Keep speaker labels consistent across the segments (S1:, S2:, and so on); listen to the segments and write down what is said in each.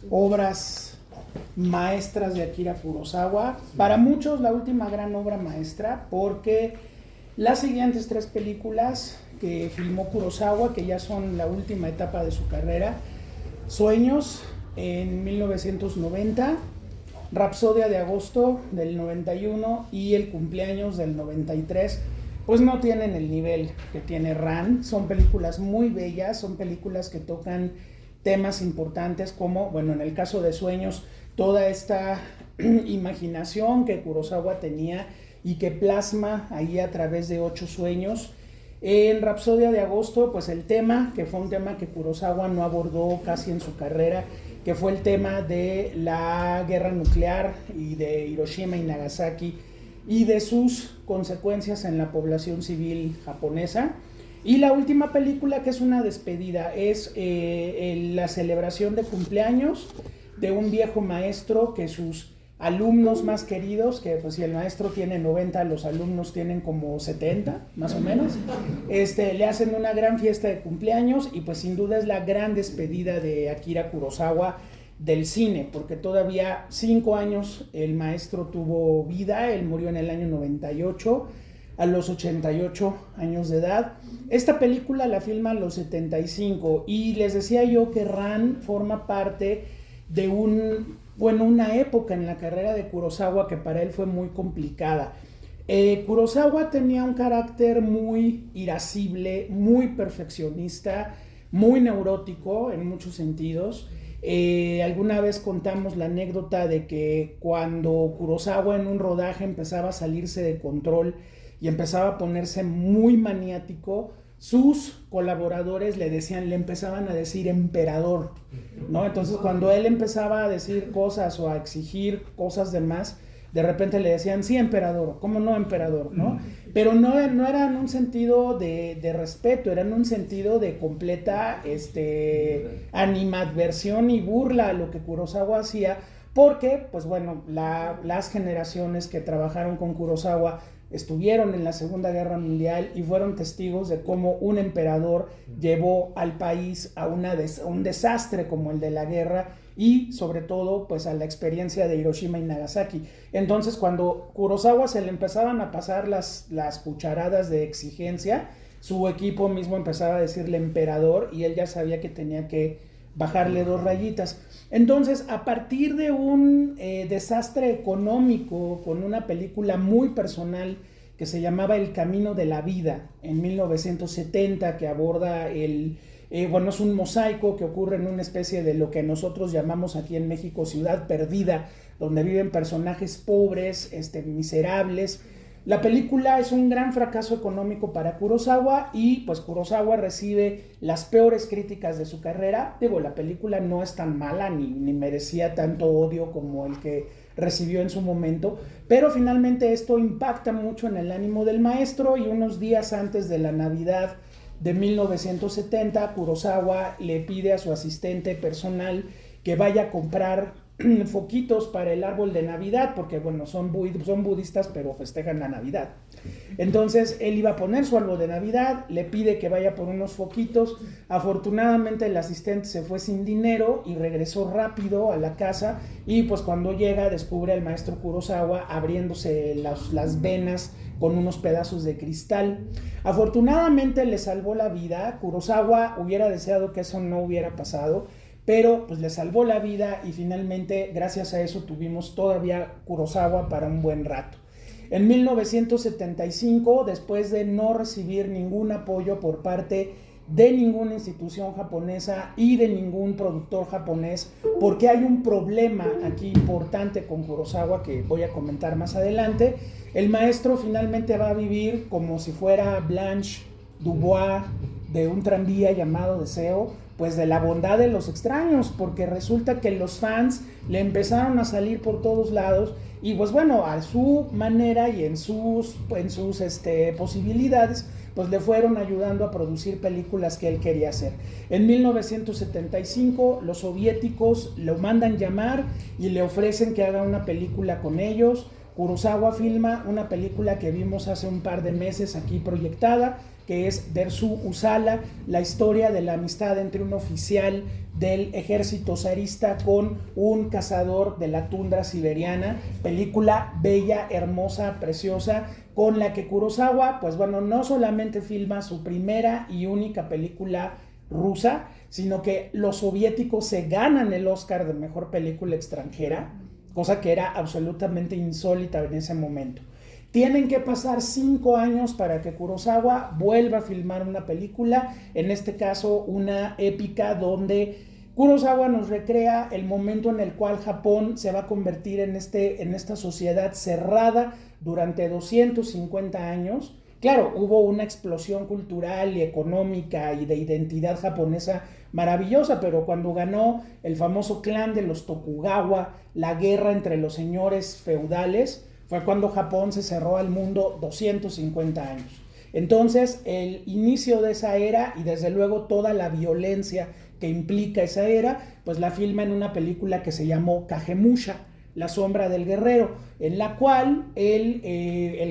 S1: obras maestras de Akira Kurosawa. Para muchos la última gran obra maestra, porque las siguientes tres películas que filmó Kurosawa, que ya son la última etapa de su carrera: Sueños en 1990, Rapsodia de agosto del 91 y El cumpleaños del 93, pues no tienen el nivel que tiene Ran. Son películas muy bellas, son películas que tocan temas importantes como, bueno, en el caso de Sueños, toda esta imaginación que Kurosawa tenía y que plasma ahí a través de 8 sueños. En Rapsodia de agosto, pues el tema, que fue un tema que Kurosawa no abordó casi en su carrera, que fue el tema de la guerra nuclear y de Hiroshima y Nagasaki y de sus consecuencias en la población civil japonesa. Y la última película, que es una despedida, es la celebración de cumpleaños de un viejo maestro que sus alumnos más queridos, que pues si el maestro tiene 90, los alumnos tienen como 70, más o menos, le hacen una gran fiesta de cumpleaños y pues sin duda es la gran despedida de Akira Kurosawa del cine, porque todavía 5 años el maestro tuvo vida. Él murió en el año 98, a los 88 años de edad. Esta película la filma a los 75 y les decía yo que Ran forma parte de una época en la carrera de Kurosawa que para él fue muy complicada. Kurosawa tenía un carácter muy irascible, muy perfeccionista, muy neurótico en muchos sentidos. Alguna vez contamos la anécdota de que cuando Kurosawa en un rodaje empezaba a salirse de control y empezaba a ponerse muy maniático, sus colaboradores le empezaban a decir emperador, ¿no? Entonces cuando él empezaba a decir cosas o a exigir cosas de más, de repente le decían, sí, emperador, ¿cómo no, emperador? ¿No? Pero no era en un sentido de respeto, era en un sentido de completa animadversión y burla a lo que Kurosawa hacía, porque, pues bueno, las generaciones que trabajaron con Kurosawa estuvieron en la Segunda Guerra Mundial y fueron testigos de cómo un emperador llevó al país a un desastre como el de la guerra y sobre todo pues a la experiencia de Hiroshima y Nagasaki. Entonces cuando Kurosawa se le empezaban a pasar las cucharadas de exigencia, su equipo mismo empezaba a decirle emperador y él ya sabía que tenía que bajarle 2 rayitas. Entonces, a partir de un desastre económico con una película muy personal que se llamaba El Camino de la Vida en 1970, que aborda es un mosaico que ocurre en una especie de lo que nosotros llamamos aquí en México ciudad perdida, donde viven personajes pobres, miserables. La película es un gran fracaso económico para Kurosawa y pues Kurosawa recibe las peores críticas de su carrera. Digo, la película no es tan mala ni merecía tanto odio como el que recibió en su momento, pero finalmente esto impacta mucho en el ánimo del maestro y unos días antes de la Navidad de 1970, Kurosawa le pide a su asistente personal que vaya a comprar foquitos para el árbol de Navidad, porque bueno, son budistas, pero festejan la Navidad. Entonces él iba a poner su árbol de Navidad, le pide que vaya por unos foquitos. Afortunadamente el asistente se fue sin dinero y regresó rápido a la casa y pues cuando llega descubre al maestro Kurosawa abriéndose las venas con unos pedazos de cristal. Afortunadamente le salvó la vida. Kurosawa hubiera deseado que eso no hubiera pasado, pero pues le salvó la vida y finalmente gracias a eso tuvimos todavía Kurosawa para un buen rato. En 1975, después de no recibir ningún apoyo por parte de ninguna institución japonesa y de ningún productor japonés, porque hay un problema aquí importante con Kurosawa que voy a comentar más adelante, el maestro finalmente va a vivir como si fuera Blanche Dubois de un tranvía llamado Deseo, pues de la bondad de los extraños, porque resulta que los fans le empezaron a salir por todos lados y pues bueno, a su manera y en sus posibilidades, pues le fueron ayudando a producir películas que él quería hacer. En 1975 los soviéticos lo mandan llamar y le ofrecen que haga una película con ellos. Kurosawa filma una película que vimos hace un par de meses aquí proyectada, que es Dersu Uzala, la historia de la amistad entre un oficial del ejército zarista con un cazador de la tundra siberiana, película bella, hermosa, preciosa, con la que Kurosawa, pues bueno, no solamente filma su primera y única película rusa, sino que los soviéticos se ganan el Oscar de mejor película extranjera, cosa que era absolutamente insólita en ese momento. Tienen que pasar 5 años para que Kurosawa vuelva a filmar una película, en este caso una épica donde Kurosawa nos recrea el momento en el cual Japón se va a convertir en esta sociedad cerrada durante 250 años. Claro, hubo una explosión cultural y económica y de identidad japonesa maravillosa, pero cuando ganó el famoso clan de los Tokugawa, la guerra entre los señores feudales, fue cuando Japón se cerró al mundo 250 años. Entonces, el inicio de esa era y desde luego toda la violencia que implica esa era, pues la filma en una película que se llamó Kagemusha, La sombra del guerrero, en la cual el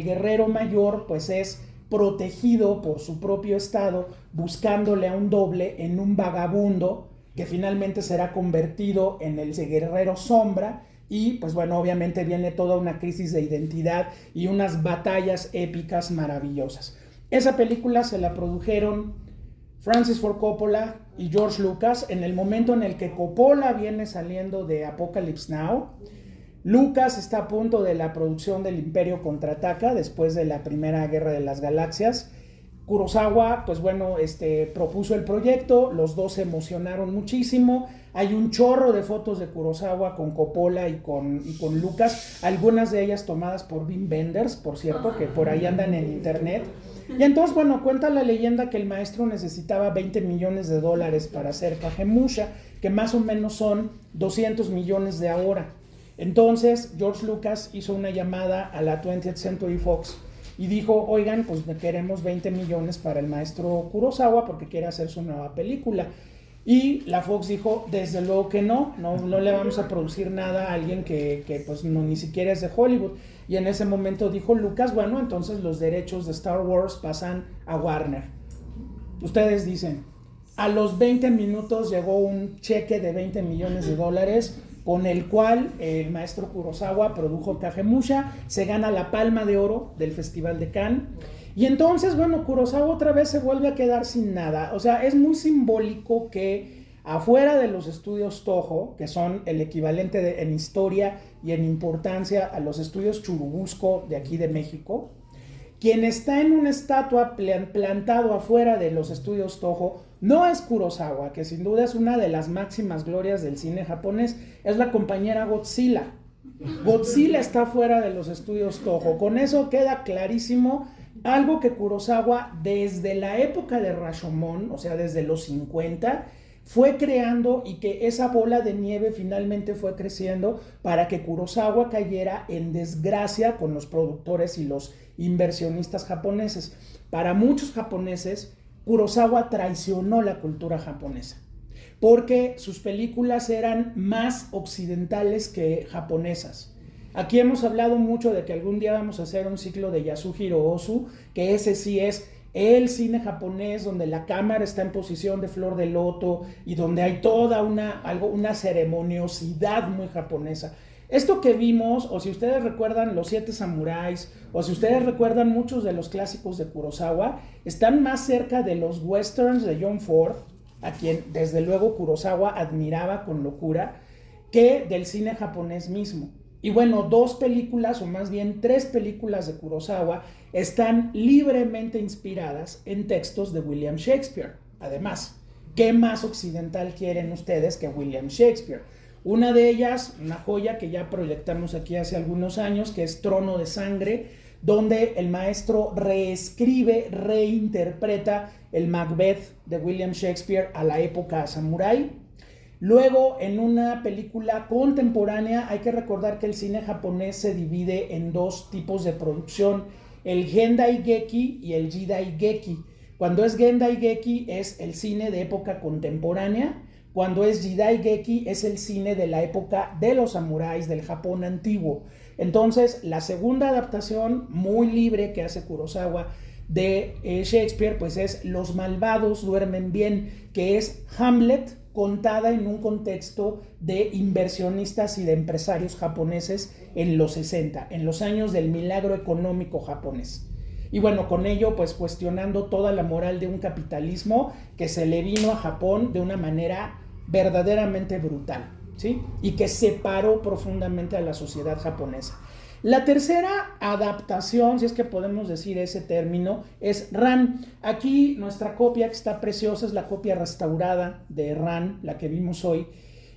S1: guerrero mayor pues es protegido por su propio estado, buscándole a un doble en un vagabundo que finalmente será convertido en el guerrero sombra. Y pues bueno, obviamente viene toda una crisis de identidad y unas batallas épicas maravillosas. Esa película se la produjeron Francis Ford Coppola y George Lucas en el momento en el que Coppola viene saliendo de Apocalypse Now. Lucas está a punto de la producción del Imperio Contraataca después de la Primera Guerra de las Galaxias. Kurosawa, pues bueno, propuso el proyecto, los dos se emocionaron muchísimo. Hay un chorro de fotos de Kurosawa con Coppola y con Lucas, algunas de ellas tomadas por Wim Wenders, por cierto, que por ahí andan en internet. Y entonces, bueno, cuenta la leyenda que el maestro necesitaba $20 millones para hacer Kagemusha, que más o menos son 200 millones de ahora. Entonces, George Lucas hizo una llamada a la 20th Century Fox y dijo, oigan, pues queremos 20 millones para el maestro Kurosawa porque quiere hacer su nueva película. Y la Fox dijo, desde luego que no le vamos a producir nada a alguien que pues no, ni siquiera es de Hollywood. Y en ese momento dijo Lucas, bueno, entonces los derechos de Star Wars pasan a Warner. Ustedes dicen, a los 20 minutos llegó un cheque de $20 millones con el cual el maestro Kurosawa produjo Kagemusha, se gana la Palma de Oro del Festival de Cannes. Y entonces, bueno, Kurosawa otra vez se vuelve a quedar sin nada. O sea, es muy simbólico que afuera de los estudios Toho, que son el equivalente en historia y en importancia a los estudios Churubusco de aquí de México, quien está en una estatua plantado afuera de los estudios Toho no es Kurosawa, que sin duda es una de las máximas glorias del cine japonés, es la compañera Godzilla. Godzilla está fuera de los estudios Toho. Con eso queda clarísimo algo que Kurosawa desde la época de Rashomon, o sea, desde los 50, fue creando y que esa bola de nieve finalmente fue creciendo para que Kurosawa cayera en desgracia con los productores y los inversionistas japoneses. Para muchos japoneses, Kurosawa traicionó la cultura japonesa porque sus películas eran más occidentales que japonesas. Aquí hemos hablado mucho de que algún día vamos a hacer un ciclo de Yasuhiro Ozu, que ese sí es el cine japonés donde la cámara está en posición de flor de loto y donde hay toda una ceremoniosidad muy japonesa. Esto que vimos, o si ustedes recuerdan Los Siete Samuráis, o si ustedes recuerdan muchos de los clásicos de Kurosawa, están más cerca de los westerns de John Ford, a quien desde luego Kurosawa admiraba con locura, que del cine japonés mismo. Y bueno, 2 películas, o más bien 3 películas de Kurosawa están libremente inspiradas en textos de William Shakespeare. Además, ¿qué más occidental quieren ustedes que William Shakespeare? Una de ellas, una joya que ya proyectamos aquí hace algunos años, que es Trono de Sangre, donde el maestro reescribe, reinterpreta el Macbeth de William Shakespeare a la época samurái. Luego, en una película contemporánea, hay que recordar que el cine japonés se divide en 2 tipos de producción, el Gendai Geki y el Jidai Geki. Cuando es Gendai Geki es el cine de época contemporánea, cuando es Jidai Geki es el cine de la época de los samuráis, del Japón antiguo. Entonces, la segunda adaptación muy libre que hace Kurosawa de Shakespeare pues es Los malvados duermen bien, que es Hamlet contada en un contexto de inversionistas y de empresarios japoneses en los 60, en los años del milagro económico japonés. Y bueno, con ello pues cuestionando toda la moral de un capitalismo que se le vino a Japón de una manera verdaderamente brutal, ¿sí? Y que separó profundamente a la sociedad japonesa. La tercera adaptación, si es que podemos decir ese término, es Ran. Aquí nuestra copia, que está preciosa, es la copia restaurada de Ran, la que vimos hoy.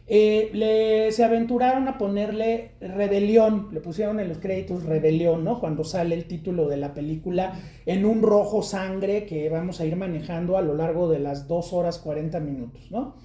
S1: Se aventuraron a ponerle Rebelión, le pusieron en los créditos Rebelión, ¿no? Cuando sale el título de la película en un rojo sangre que vamos a ir manejando a lo largo de las 2 horas 40 minutos, ¿no?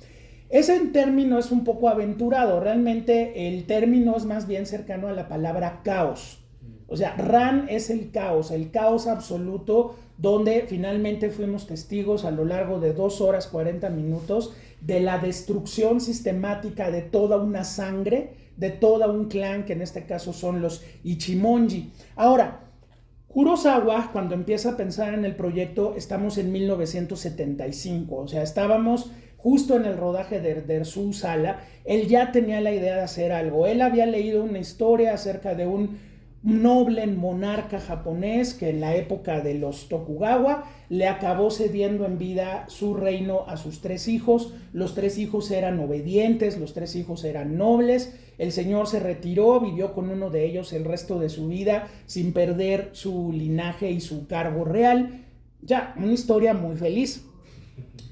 S1: Ese término es un poco aventurado, realmente el término es más bien cercano a la palabra caos. O sea, Ran es el caos absoluto, donde finalmente fuimos testigos a lo largo de 2 horas 40 minutos de la destrucción sistemática de toda una sangre, de todo un clan, que en este caso son los Ichimonji. Ahora, Kurosawa, cuando empieza a pensar en el proyecto, estamos en 1975, o sea, estábamos justo en el rodaje de su sala. Él ya tenía la idea de hacer algo. Él había leído una historia acerca de un noble monarca japonés que en la época de los Tokugawa le acabó cediendo en vida su reino a sus 3 hijos. Los 3 hijos eran obedientes, los 3 hijos eran nobles. El señor se retiró, vivió con uno de ellos el resto de su vida sin perder su linaje y su cargo real. Ya, una historia muy feliz.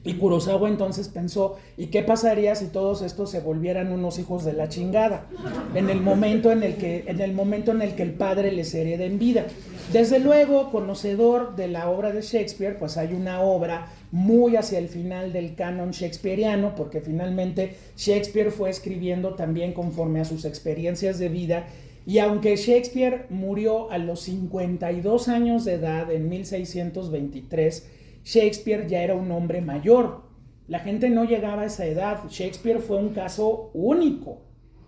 S1: Y Kurosawa entonces pensó, ¿y qué pasaría si todos estos se volvieran unos hijos de la chingada? En el momento en el que el padre les hereda en vida. Desde luego, conocedor de la obra de Shakespeare, pues hay una obra muy hacia el final del canon shakespeariano, porque finalmente Shakespeare fue escribiendo también conforme a sus experiencias de vida. Y aunque Shakespeare murió a los 52 años de edad en 1623, Shakespeare ya era un hombre mayor. La gente no llegaba a esa edad. Shakespeare fue un caso único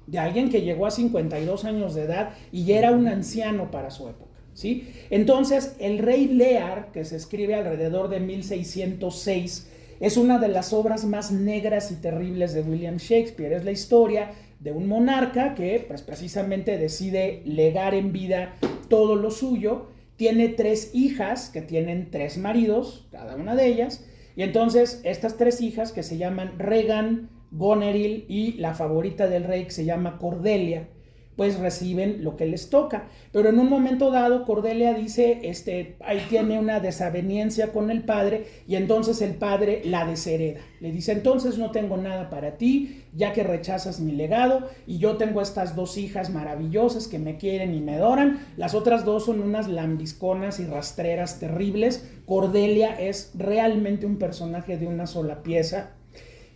S1: de alguien que llegó a 52 años de edad y ya era un anciano para su época, ¿sí? Entonces, El Rey Lear, que se escribe alrededor de 1606, es una de las obras más negras y terribles de William Shakespeare. Es la historia de un monarca que pues, precisamente decide legar en vida todo lo suyo. Tiene 3 hijas que tienen 3 maridos, cada una de ellas, y entonces estas 3 hijas que se llaman Regan, Goneril y la favorita del rey que se llama Cordelia, pues reciben lo que les toca. Pero en un momento dado Cordelia dice, ahí tiene una desaveniencia con el padre, y entonces el padre la deshereda. Le dice, entonces no tengo nada para ti, ya que rechazas mi legado, y yo tengo estas 2 hijas maravillosas que me quieren y me adoran. Las otras 2 son unas lambisconas y rastreras terribles. Cordelia es realmente un personaje de una sola pieza.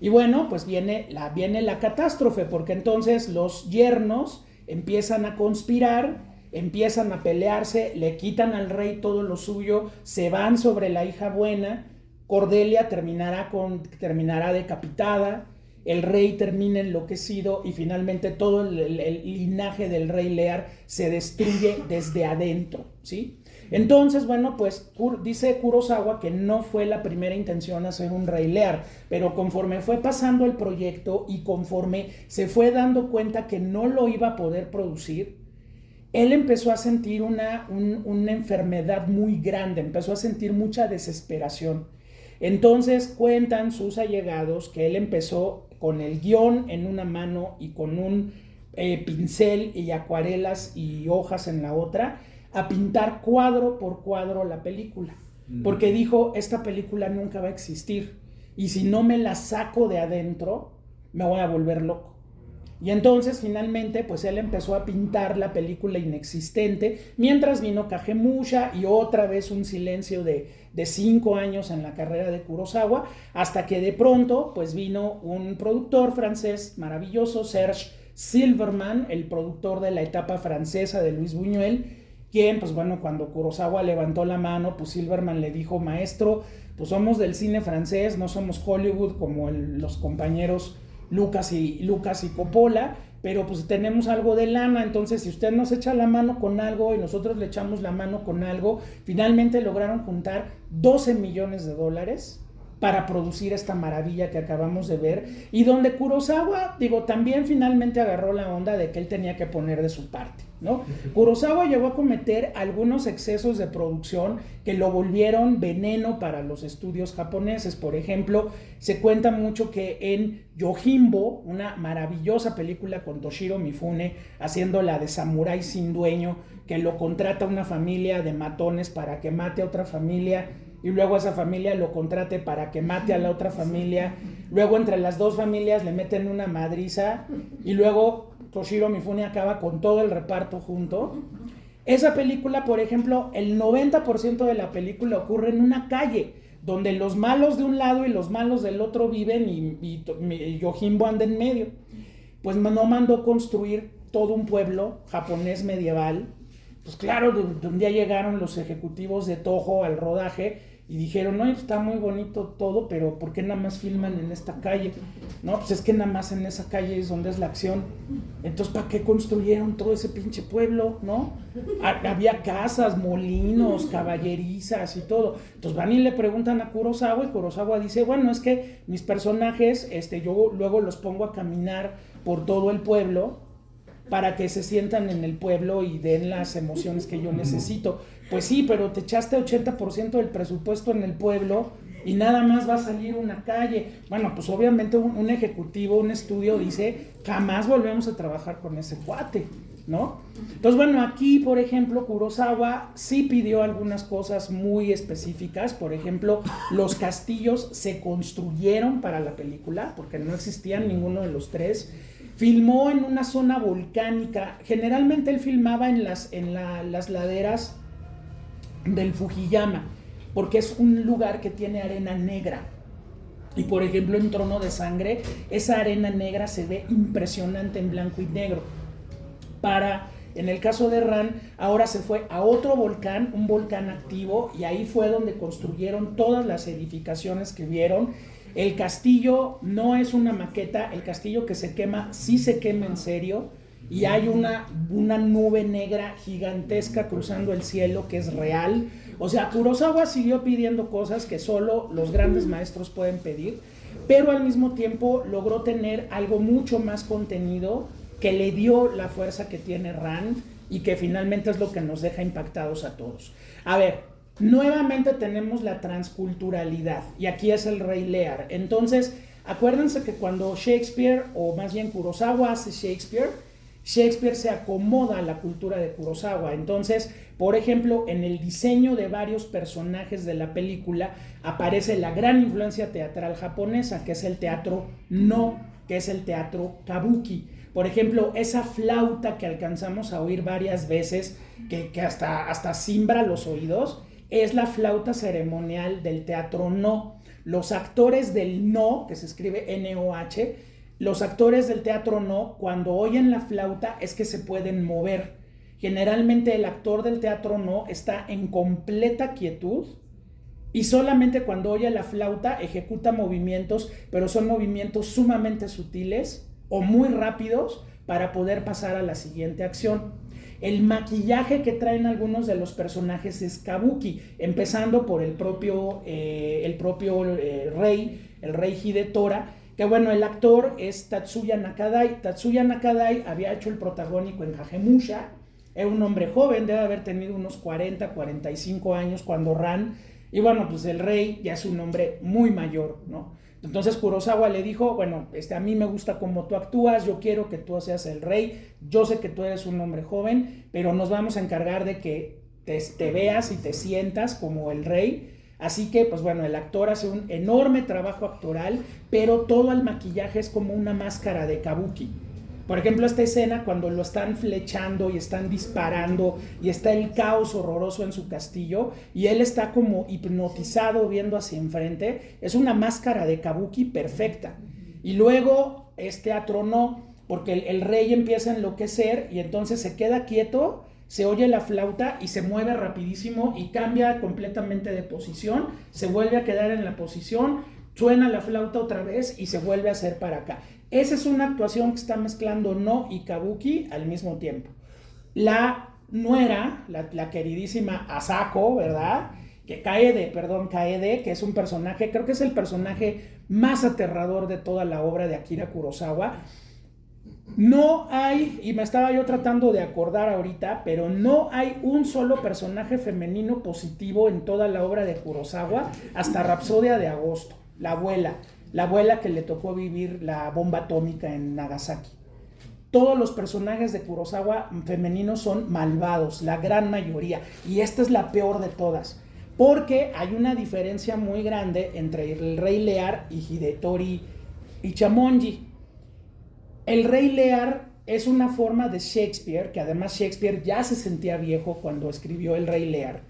S1: Y bueno, pues viene la catástrofe, porque entonces los yernos empiezan a conspirar, empiezan a pelearse, le quitan al rey todo lo suyo, se van sobre la hija buena. Cordelia terminará decapitada, el rey termina enloquecido y finalmente todo el linaje del rey Lear se destruye desde adentro, ¿sí? Entonces, bueno, pues dice Kurosawa que no fue la primera intención hacer un Rey Lear, pero conforme fue pasando el proyecto y conforme se fue dando cuenta que no lo iba a poder producir, él empezó a sentir una enfermedad muy grande, empezó a sentir mucha desesperación. Entonces cuentan sus allegados que él empezó con el guión en una mano y con un pincel y acuarelas y hojas en la otra, a pintar cuadro por cuadro la película, porque dijo, esta película nunca va a existir, y si no me la saco de adentro, me voy a volver loco. Y entonces finalmente pues él empezó a pintar la película inexistente, mientras vino Kagemusha y otra vez un silencio de 5 años en la carrera de Kurosawa, hasta que de pronto pues vino un productor francés maravilloso, Serge Silverman, el productor de la etapa francesa de Luis Buñuel, quien, pues bueno, cuando Kurosawa levantó la mano, pues Silverman le dijo, maestro, pues somos del cine francés, no somos Hollywood como los compañeros Lucas y Coppola, pero pues tenemos algo de lana, entonces si usted nos echa la mano con algo y nosotros le echamos la mano con algo, finalmente lograron juntar $12 millones para producir esta maravilla que acabamos de ver, y donde Kurosawa, también finalmente agarró la onda de que él tenía que poner de su parte, ¿no? Kurosawa llegó a cometer algunos excesos de producción que lo volvieron veneno para los estudios japoneses. Por ejemplo, se cuenta mucho que en Yojimbo, una maravillosa película con Toshiro Mifune, haciendo la de Samurái sin dueño, que lo contrata una familia de matones para que mate a otra familia, y luego esa familia lo contrate para que mate a la otra familia, luego entre las dos familias le meten una madriza, y luego Toshiro Mifune acaba con todo el reparto junto. Esa película, por ejemplo, el 90% de la película ocurre en una calle, donde los malos de un lado y los malos del otro viven, y Yojimbo anda en medio. Pues no mandó construir todo un pueblo japonés medieval. Pues claro, de un día llegaron los ejecutivos de Toho al rodaje y dijeron, no, está muy bonito todo, pero ¿por qué nada más filman en esta calle? No, pues es que nada más en esa calle es donde es la acción. Entonces, ¿para qué construyeron todo ese pinche pueblo, no? Había casas, molinos, caballerizas y todo. Entonces van y le preguntan a Kurosawa, y Kurosawa dice, bueno, es que mis personajes, yo luego los pongo a caminar por todo el pueblo para que se sientan en el pueblo y den las emociones que yo necesito. Pues sí, pero te echaste 80% del presupuesto en el pueblo y nada más va a salir una calle. Bueno, pues obviamente un ejecutivo, un estudio dice, jamás volvemos a trabajar con ese cuate, ¿no? Entonces, bueno, aquí, por ejemplo, Kurosawa sí pidió algunas cosas muy específicas. Por ejemplo, los castillos se construyeron para la película, porque no existían ninguno de los tres. Filmó en una zona volcánica. Generalmente él filmaba en las laderas del Fujiyama, porque es un lugar que tiene arena negra. Y por ejemplo, en Trono de Sangre, esa arena negra se ve impresionante en blanco y negro. En el caso de Ran, ahora se fue a otro volcán, un volcán activo, y ahí fue donde construyeron todas las edificaciones que vieron. El castillo no es una maqueta, el castillo que se quema sí se quema en serio, y hay una nube negra gigantesca cruzando el cielo que es real. O sea, Kurosawa siguió pidiendo cosas que solo los grandes maestros pueden pedir, pero al mismo tiempo logró tener algo mucho más contenido que le dio la fuerza que tiene Ran, y que finalmente es lo que nos deja impactados a todos. A ver, nuevamente tenemos la transculturalidad, y aquí es el Rey Lear. Entonces, acuérdense que cuando Shakespeare, o más bien Kurosawa, hace Shakespeare se acomoda a la cultura de Kurosawa. Entonces, por ejemplo, en el diseño de varios personajes de la película aparece la gran influencia teatral japonesa, que es el teatro No, que es el teatro Kabuki. Por ejemplo, esa flauta que alcanzamos a oír varias veces, que hasta cimbra los oídos, es la flauta ceremonial del teatro No. Los actores del No, que se escribe N-O-H, los actores del teatro No, cuando oyen la flauta es que se pueden mover. Generalmente el actor del teatro No está en completa quietud, y solamente cuando oye la flauta ejecuta movimientos, pero son movimientos sumamente sutiles o muy rápidos para poder pasar a la siguiente acción. El maquillaje que traen algunos de los personajes es kabuki, empezando por el propio rey, el rey Hidetora, que bueno, el actor es Tatsuya Nakadai. Tatsuya Nakadai había hecho el protagónico en Kagemusha, era un hombre joven, debe haber tenido unos 40, 45 años cuando Ran, y bueno, pues el rey ya es un hombre muy mayor, ¿no? Entonces Kurosawa le dijo, bueno, a mí me gusta cómo tú actúas, yo quiero que tú seas el rey, yo sé que tú eres un hombre joven, pero nos vamos a encargar de que te veas y te sientas como el rey. Así que, pues bueno, el actor hace un enorme trabajo actoral, pero todo el maquillaje es como una máscara de kabuki. Por ejemplo, esta escena cuando lo están flechando y están disparando y está el caos horroroso en su castillo y él está como hipnotizado viendo hacia enfrente, es una máscara de kabuki perfecta. Y luego teatro No, porque el rey empieza a enloquecer y entonces se queda quieto, se oye la flauta y se mueve rapidísimo y cambia completamente de posición, se vuelve a quedar en la posición, suena la flauta otra vez y se vuelve a hacer para acá. Esa es una actuación que está mezclando No y Kabuki al mismo tiempo. La nuera, la queridísima Asako, ¿verdad? Kaede, que es un personaje, creo que es el personaje más aterrador de toda la obra de Akira Kurosawa. No hay, y me estaba yo tratando de acordar ahorita, pero no hay un solo personaje femenino positivo en toda la obra de Kurosawa, hasta Rapsodia de Agosto, la abuela que le tocó vivir la bomba atómica en Nagasaki. Todos los personajes de Kurosawa femeninos son malvados, la gran mayoría, y esta es la peor de todas, porque hay una diferencia muy grande entre el Rey Lear y Hidetori Ichamonji. El Rey Lear es una forma de Shakespeare, que además Shakespeare ya se sentía viejo cuando escribió el Rey Lear.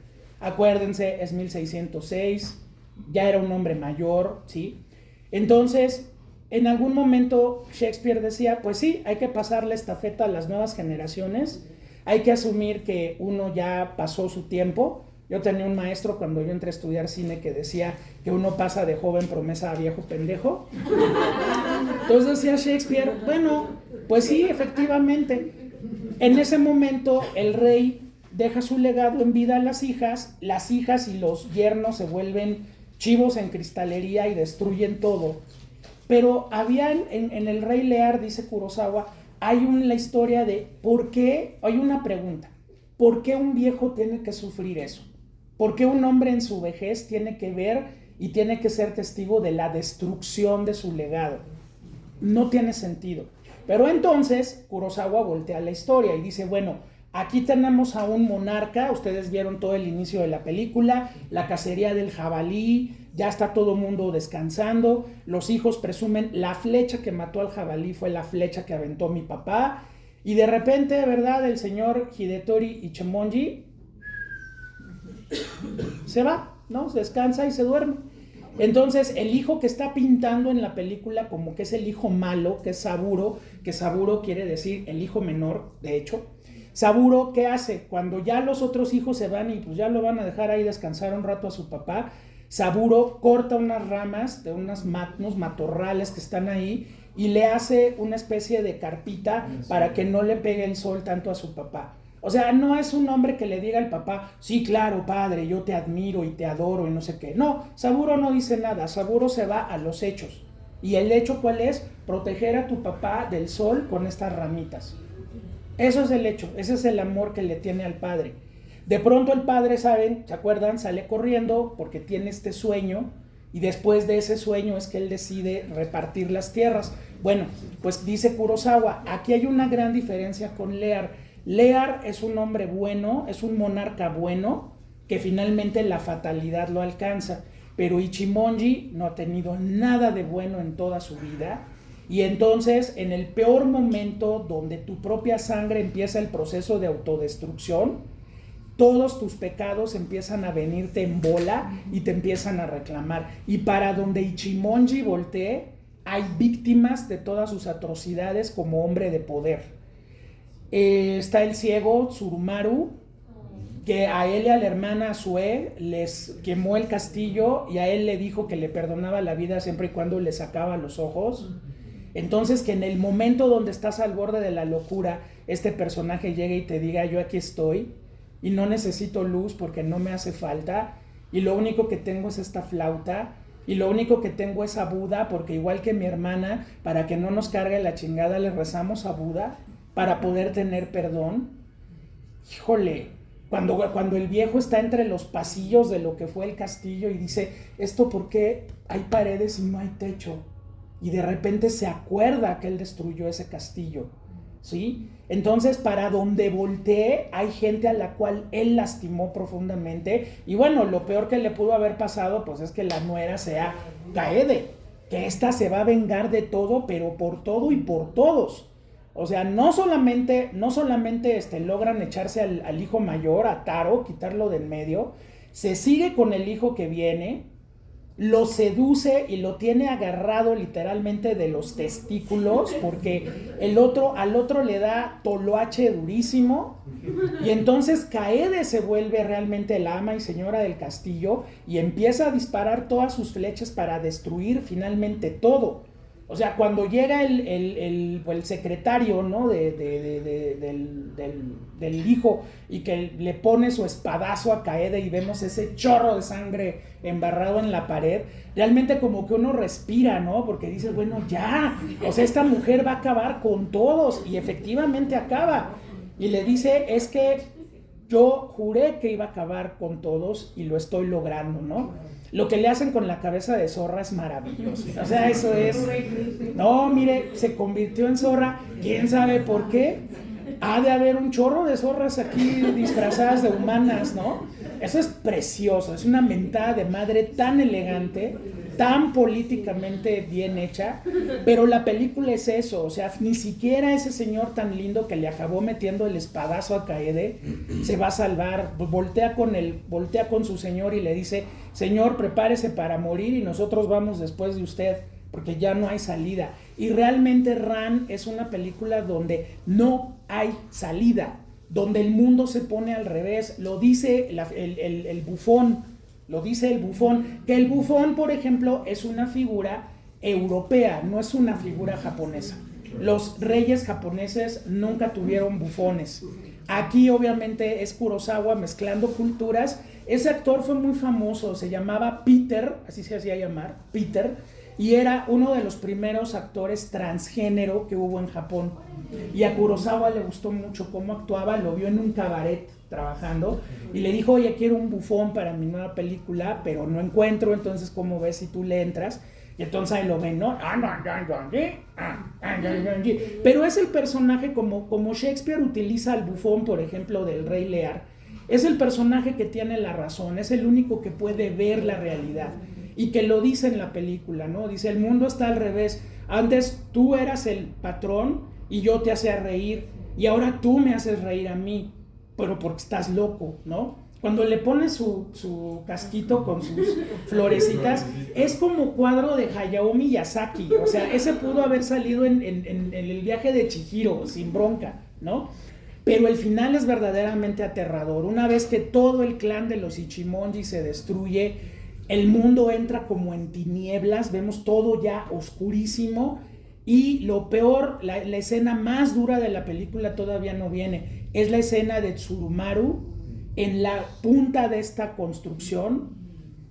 S1: Acuérdense, es 1606, ya era un hombre mayor, ¿sí? Entonces, en algún momento Shakespeare decía, pues sí, hay que pasarle la estafeta a las nuevas generaciones, hay que asumir que uno ya pasó su tiempo. Yo tenía un maestro cuando yo entré a estudiar cine que decía que uno pasa de joven promesa a viejo pendejo. Entonces decía Shakespeare, bueno, pues sí, efectivamente. En ese momento el rey deja su legado en vida a las hijas y los yernos se vuelven chivos en cristalería y destruyen todo. Pero había en el Rey Lear, dice Kurosawa, hay la historia de por qué, hay una pregunta, ¿por qué un viejo tiene que sufrir eso? ¿Por qué un hombre en su vejez tiene que ver y tiene que ser testigo de la destrucción de su legado? No tiene sentido. Pero entonces Kurosawa voltea la historia y dice, bueno, aquí tenemos a un monarca, ustedes vieron todo el inicio de la película, la cacería del jabalí, ya está todo el mundo descansando, los hijos presumen, la flecha que mató al jabalí fue la flecha que aventó mi papá, y de repente, ¿verdad?, el señor Hidetori Ichimonji se va, ¿no? Se descansa y se duerme. Entonces el hijo que está pintando en la película como que es el hijo malo, que es Saburo, que Saburo quiere decir el hijo menor, de hecho. Saburo, ¿qué hace? Cuando ya los otros hijos se van y pues ya lo van a dejar ahí descansar un rato a su papá, Saburo corta unas ramas de unos matorrales que están ahí y le hace una especie de carpita para que no le pegue el sol tanto a su papá. O sea, no es un hombre que le diga al papá, sí, claro, padre, yo te admiro y te adoro y no sé qué. No, Saburo no dice nada, Saburo se va a los hechos. ¿Y el hecho cuál es? Proteger a tu papá del sol con estas ramitas. Eso es el hecho, ese es el amor que le tiene al padre. De pronto el padre, ¿saben? ¿Se acuerdan? Sale corriendo porque tiene este sueño y después de ese sueño es que él decide repartir las tierras. Bueno, pues dice Kurosawa, aquí hay una gran diferencia con Lear. Lear es un hombre bueno, es un monarca bueno, que finalmente la fatalidad lo alcanza, pero Ichimonji no ha tenido nada de bueno en toda su vida, y entonces en el peor momento donde tu propia sangre empieza el proceso de autodestrucción, todos tus pecados empiezan a venirte en bola y te empiezan a reclamar, y para donde Ichimonji voltee, hay víctimas de todas sus atrocidades como hombre de poder. Está el ciego Tsurumaru, que a él y a la hermana Asue les quemó el castillo y a él le dijo que le perdonaba la vida siempre y cuando le sacaba los ojos. Entonces, que en el momento donde estás al borde de la locura, este personaje llegue y te diga, yo aquí estoy y no necesito luz porque no me hace falta, y lo único que tengo es esta flauta, y lo único que tengo es a Buda, porque igual que mi hermana, para que no nos cargue la chingada, le rezamos a Buda para poder tener perdón. Híjole, cuando el viejo está entre los pasillos de lo que fue el castillo y dice, ¿esto por qué hay paredes y no hay techo? Y de repente se acuerda que él destruyó ese castillo, ¿sí? Entonces, para donde voltee, hay gente a la cual él lastimó profundamente, y bueno, lo peor que le pudo haber pasado, pues es que la nuera sea Kaede, que esta se va a vengar de todo, pero por todo y por todos. O sea, no solamente logran echarse al hijo mayor, a Taro, quitarlo del medio, se sigue con el hijo que viene, lo seduce y lo tiene agarrado literalmente de los testículos, porque al otro le da toloache durísimo, y entonces Kaede se vuelve realmente la ama y señora del castillo y empieza a disparar todas sus flechas para destruir finalmente todo. O sea, cuando llega el secretario, ¿no? Del hijo y que le pone su espadazo a Kaede y vemos ese chorro de sangre embarrado en la pared, realmente como que uno respira, ¿no? Porque dices, bueno, ya, o sea, esta mujer va a acabar con todos, y efectivamente acaba. Y le dice, es que yo juré que iba a acabar con todos y lo estoy logrando, ¿no? Lo que le hacen con la cabeza de zorra es maravilloso. O sea, eso es... No, mire, se convirtió en zorra. ¿Quién sabe por qué? Ha de haber un chorro de zorras aquí disfrazadas de humanas, ¿no? Eso es precioso. Es una mentada de madre tan elegante, tan políticamente bien hecha, pero la película es eso. O sea, ni siquiera ese señor tan lindo que le acabó metiendo el espadazo a Kaede se va a salvar. Voltea con su señor y le dice, señor, prepárese para morir y nosotros vamos después de usted, porque ya no hay salida. Y realmente Ran es una película donde no hay salida, donde el mundo se pone al revés. Lo dice el bufón, que el bufón, por ejemplo, es una figura europea, no es una figura japonesa. Los reyes japoneses nunca tuvieron bufones. Aquí obviamente es Kurosawa mezclando culturas. Ese actor fue muy famoso, se llamaba Peter, así se hacía llamar, Peter, y era uno de los primeros actores transgénero que hubo en Japón. Y a Kurosawa le gustó mucho cómo actuaba, lo vio en un cabaret trabajando y le dijo, oye, quiero un bufón para mi nueva película, pero no encuentro, entonces ¿cómo ves si tú le entras? Y entonces ahí lo ven, ¿no? Pero es el personaje como Shakespeare utiliza al bufón, por ejemplo, del Rey Lear. Es el personaje que tiene la razón, es el único que puede ver la realidad. Y que lo dice en la película, ¿no? Dice, el mundo está al revés. Antes tú eras el patrón y yo te hacía reír. Y ahora tú me haces reír a mí, pero porque estás loco, ¿no? Cuando le pone su casquito con sus florecitas, es como cuadro de Hayao Miyazaki. O sea, ese pudo haber salido en el viaje de Chihiro, sin bronca, ¿no? Pero el final es verdaderamente aterrador. Una vez que todo el clan de los Ichimonji se destruye, el mundo entra como en tinieblas, vemos todo ya oscurísimo, y lo peor, la escena más dura de la película todavía no viene. Es la escena de Tsurumaru en la punta de esta construcción,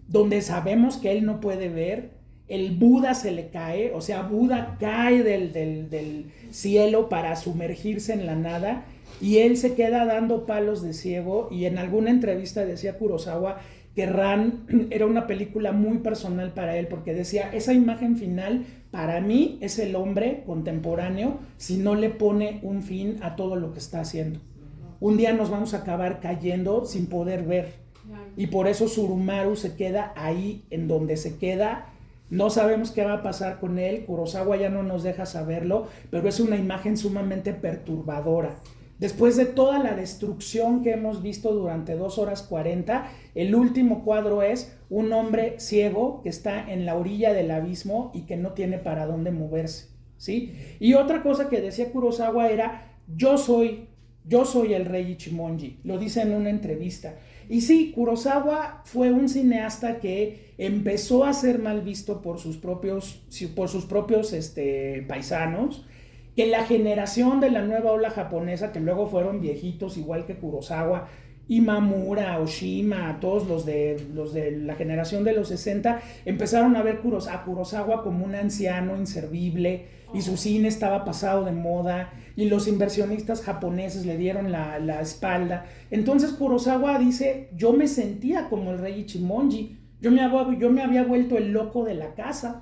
S1: donde sabemos que él no puede ver. El Buda se le cae, o sea, Buda cae del cielo para sumergirse en la nada, y él se queda dando palos de ciego. Y en alguna entrevista decía Kurosawa que Ran era una película muy personal para él, porque decía, esa imagen final para mí es el hombre contemporáneo si no le pone un fin a todo lo que está haciendo. Un día nos vamos a acabar cayendo sin poder ver, y por eso Tsurumaru se queda ahí en donde se queda. No sabemos qué va a pasar con él, Kurosawa ya no nos deja saberlo, pero es una imagen sumamente perturbadora. Después de toda la destrucción que hemos visto durante 2 horas 40, el último cuadro es un hombre ciego que está en la orilla del abismo y que no tiene para dónde moverse, ¿sí? Y otra cosa que decía Kurosawa era, yo soy el rey Ichimonji, lo dice en una entrevista. Y sí, Kurosawa fue un cineasta que empezó a ser mal visto por sus propios paisanos, que la generación de la nueva ola japonesa, que luego fueron viejitos igual que Kurosawa, Imamura, Oshima, todos los de la generación de los 60, empezaron a ver a Kurosawa como un anciano inservible, y su cine estaba pasado de moda, y los inversionistas japoneses le dieron la espalda. Entonces Kurosawa dice, yo me sentía como el rey Ichimonji, yo me había vuelto el loco de la casa,